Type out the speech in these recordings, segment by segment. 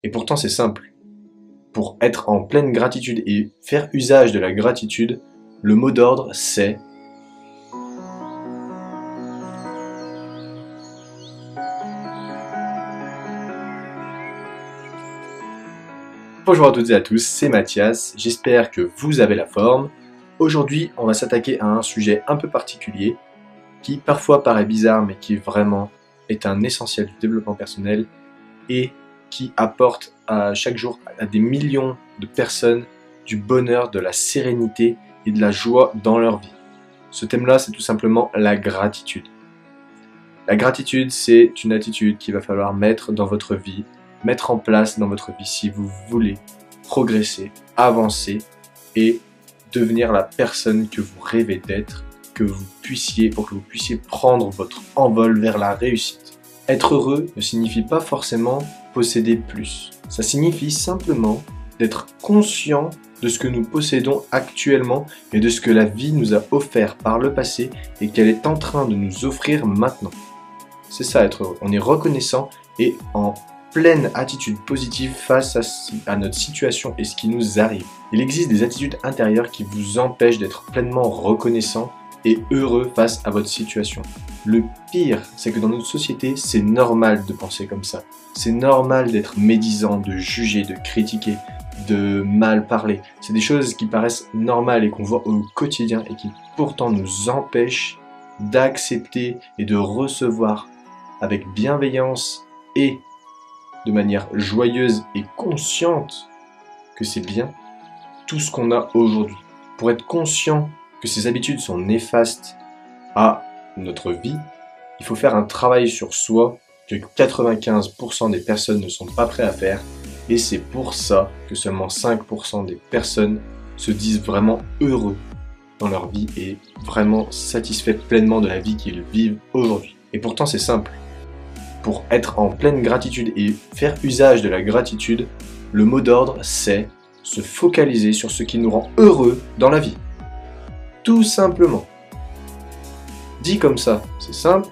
Et pourtant c'est simple. Pour être en pleine gratitude et faire usage de la gratitude, le mot d'ordre c'est Bonjour à toutes et à tous, c'est Mathias, j'espère que vous avez la forme. Aujourd'hui, on va s'attaquer à un sujet un peu particulier qui parfois paraît bizarre mais qui vraiment est un essentiel du développement personnel et qui apporte à chaque jour à des millions de personnes du bonheur, de la sérénité et de la joie dans leur vie. Ce thème-là, c'est tout simplement la gratitude. La gratitude, c'est une attitude qu'il va falloir mettre dans votre vie, mettre en place dans votre vie si vous voulez progresser, avancer et devenir la personne que vous rêvez d'être, pour que vous puissiez prendre votre envol vers la réussite. Être heureux ne signifie pas forcément posséder plus. Ça signifie simplement d'être conscient de ce que nous possédons actuellement et de ce que la vie nous a offert par le passé et qu'elle est en train de nous offrir maintenant. C'est ça être heureux. On est reconnaissant et en pleine attitude positive face à notre situation et ce qui nous arrive. Il existe des attitudes intérieures qui vous empêchent d'être pleinement reconnaissant et heureux face à votre situation. Le pire, c'est que dans notre société, c'est normal de penser comme ça. C'est normal d'être médisant, de juger, de critiquer, de mal parler. C'est des choses qui paraissent normales et qu'on voit au quotidien et qui pourtant nous empêchent d'accepter et de recevoir avec bienveillance et de manière joyeuse et consciente que c'est bien tout ce qu'on a aujourd'hui. Pour être conscient que ces habitudes sont néfastes à notre vie, il faut faire un travail sur soi que 95% des personnes ne sont pas prêtes à faire et c'est pour ça que seulement 5% des personnes se disent vraiment heureux dans leur vie et vraiment satisfaits pleinement de la vie qu'ils vivent aujourd'hui. Et pourtant c'est simple. Pour être en pleine gratitude et faire usage de la gratitude, le mot d'ordre c'est se focaliser sur ce qui nous rend heureux dans la vie. Tout simplement. Dit comme ça, c'est simple.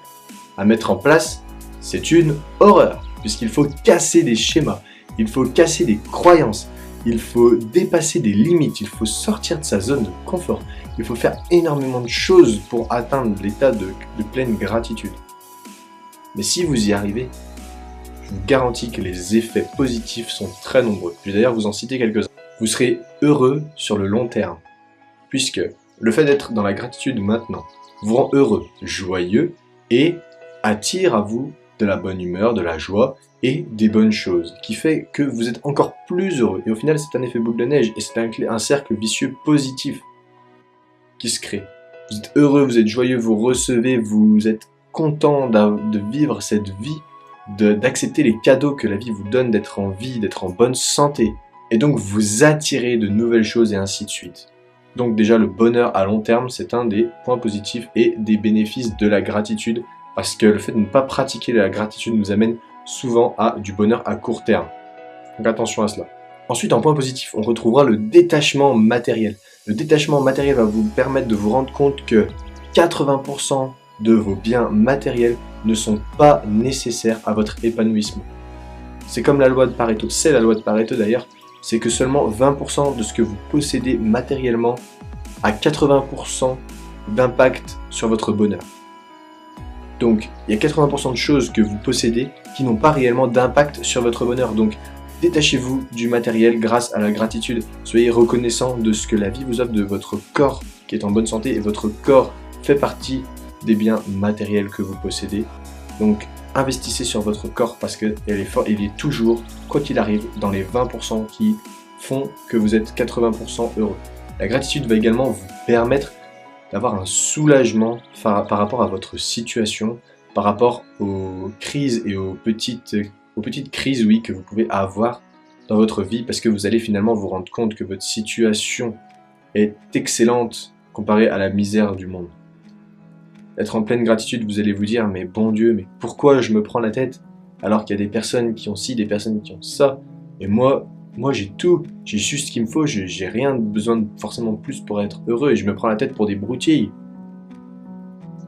À mettre en place, c'est une horreur. Puisqu'il faut casser des schémas, il faut casser des croyances, il faut dépasser des limites, il faut sortir de sa zone de confort. Il faut faire énormément de choses pour atteindre l'état de pleine gratitude. Mais si vous y arrivez, je vous garantis que les effets positifs sont très nombreux. Je vais d'ailleurs vous en citer quelques-uns. Vous serez heureux sur le long terme, puisque le fait d'être dans la gratitude maintenant vous rend heureux, joyeux et attire à vous de la bonne humeur, de la joie et des bonnes choses, qui fait que vous êtes encore plus heureux. Et au final, c'est un effet boule de neige et c'est un cercle vicieux positif qui se crée. Vous êtes heureux, vous êtes joyeux, vous recevez, vous êtes content de vivre cette vie, d'accepter les cadeaux que la vie vous donne, d'être en vie, d'être en bonne santé. Et donc vous attirez de nouvelles choses et ainsi de suite. Donc déjà le bonheur à long terme, c'est un des points positifs et des bénéfices de la gratitude, parce que le fait de ne pas pratiquer la gratitude nous amène souvent à du bonheur à court terme. Donc attention à cela. Ensuite, en point positif, on retrouvera le détachement matériel. Le détachement matériel va vous permettre de vous rendre compte que 80% de vos biens matériels ne sont pas nécessaires à votre épanouissement. C'est comme la loi de Pareto, c'est la loi de Pareto d'ailleurs, c'est que seulement 20% de ce que vous possédez matériellement a 80% d'impact sur votre bonheur. Donc, il y a 80% de choses que vous possédez qui n'ont pas réellement d'impact sur votre bonheur. Donc, détachez-vous du matériel grâce à la gratitude. Soyez reconnaissant de ce que la vie vous offre, de votre corps qui est en bonne santé et votre corps fait partie des biens matériels que vous possédez. Donc, investissez sur votre corps parce qu'il est toujours, quoi qu'il arrive, dans les 20% qui font que vous êtes 80% heureux. La gratitude va également vous permettre d'avoir un soulagement par rapport à votre situation, par rapport aux crises et aux petites crises que vous pouvez avoir dans votre vie, parce que vous allez finalement vous rendre compte que votre situation est excellente comparée à la misère du monde. Être en pleine gratitude, vous allez vous dire, mais bon Dieu, mais pourquoi je me prends la tête alors qu'il y a des personnes qui ont ci, des personnes qui ont ça, et moi j'ai tout, j'ai juste ce qu'il me faut, j'ai rien besoin de forcément plus pour être heureux, et je me prends la tête pour des broutilles.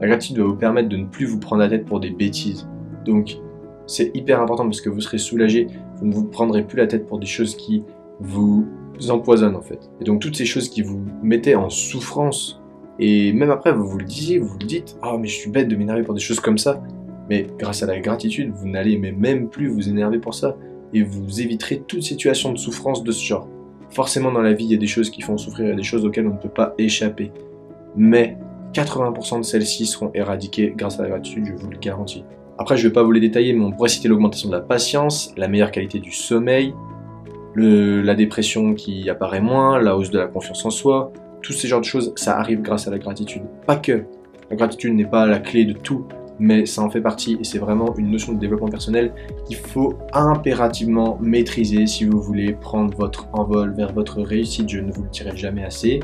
La gratitude va vous permettre de ne plus vous prendre la tête pour des bêtises. Donc, C'est hyper important parce que vous serez soulagé, vous ne vous prendrez plus la tête pour des choses qui vous empoisonnent en fait. Et donc toutes ces choses qui vous mettaient en souffrance, et même après vous vous le disiez, vous vous le dites, ah mais je suis bête de m'énerver pour des choses comme ça, mais grâce à la gratitude, vous n'allez même plus vous énerver pour ça, et vous éviterez toute situation de souffrance de ce genre. Forcément dans la vie, il y a des choses qui font souffrir, il y a des choses auxquelles on ne peut pas échapper, mais 80% de celles-ci seront éradiquées grâce à la gratitude, je vous le garantis. Après, je ne vais pas vous les détailler, mais on pourrait citer l'augmentation de la patience, la meilleure qualité du sommeil, la dépression qui apparaît moins, la hausse de la confiance en soi, tous ces genres de choses, ça arrive grâce à la gratitude. Pas que. La gratitude n'est pas la clé de tout, mais ça en fait partie et c'est vraiment une notion de développement personnel qu'il faut impérativement maîtriser si vous voulez prendre votre envol vers votre réussite. Je ne vous le dirai jamais assez.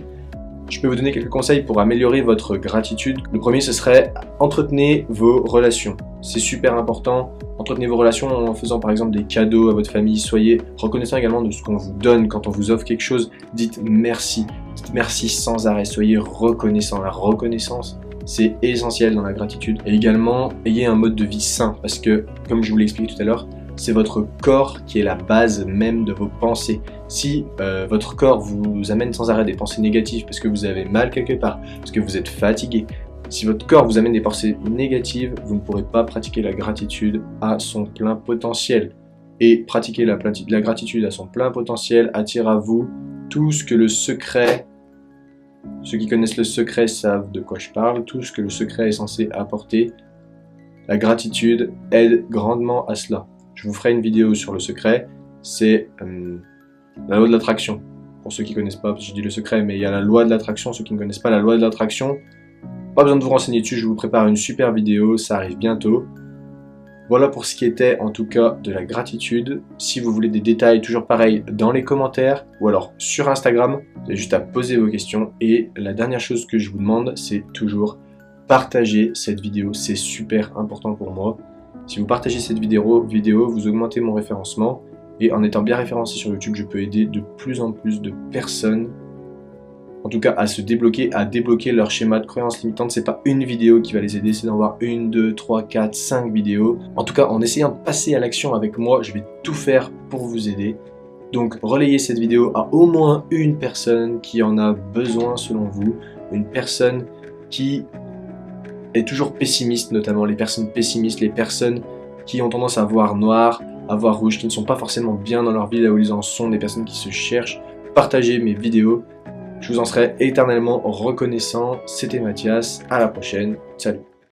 Je peux vous donner quelques conseils pour améliorer votre gratitude. Le premier, ce serait entretenez vos relations. C'est super important. Entretenez vos relations en faisant par exemple des cadeaux à votre famille. Soyez reconnaissant également de ce qu'on vous donne. Quand on vous offre quelque chose, dites merci. Dites merci sans arrêt. Soyez reconnaissant. La reconnaissance, c'est essentiel dans la gratitude. Et également, ayez un mode de vie sain. Parce que, comme je vous l'ai expliqué tout à l'heure, c'est votre corps qui est la base même de vos pensées. Si votre corps vous amène sans arrêt des pensées négatives parce que vous avez mal quelque part, parce que vous êtes fatigué, si votre corps vous amène des pensées négatives, vous ne pourrez pas pratiquer la gratitude à son plein potentiel. Et pratiquer la gratitude à son plein potentiel attire à vous tout ce que le secret, ceux qui connaissent le secret savent de quoi je parle, tout ce que le secret est censé apporter. La gratitude aide grandement à cela. Je vous ferai une vidéo sur le secret, c'est la loi de l'attraction. Pour ceux qui ne connaissent pas, je dis le secret, mais il y a la loi de l'attraction. Ceux qui ne connaissent pas la loi de l'attraction, pas besoin de vous renseigner dessus, je vous prépare une super vidéo, ça arrive bientôt. Voilà pour ce qui était en tout cas de la gratitude. Si vous voulez des détails, toujours pareil, dans les commentaires ou alors sur Instagram, vous avez juste à poser vos questions. Et la dernière chose que je vous demande, c'est toujours partager cette vidéo, c'est super important pour moi. Si vous partagez cette vidéo, vous augmentez mon référencement et en étant bien référencé sur YouTube, je peux aider de plus en plus de personnes, en tout cas à se débloquer, à débloquer leur schéma de croyances limitantes. C'est pas une vidéo qui va les aider, c'est d'en voir 1, 2, 3, 4, 5 vidéos. En tout cas, en essayant de passer à l'action avec moi, je vais tout faire pour vous aider. Donc relayez cette vidéo à au moins une personne qui en a besoin selon vous, une personne qui est toujours pessimiste, notamment les personnes pessimistes, les personnes qui ont tendance à voir noir, à voir rouge, qui ne sont pas forcément bien dans leur vie là où ils en sont, des personnes qui se cherchent. Partagez mes vidéos, je vous en serai éternellement reconnaissant. C'était Mathias, à la prochaine, salut.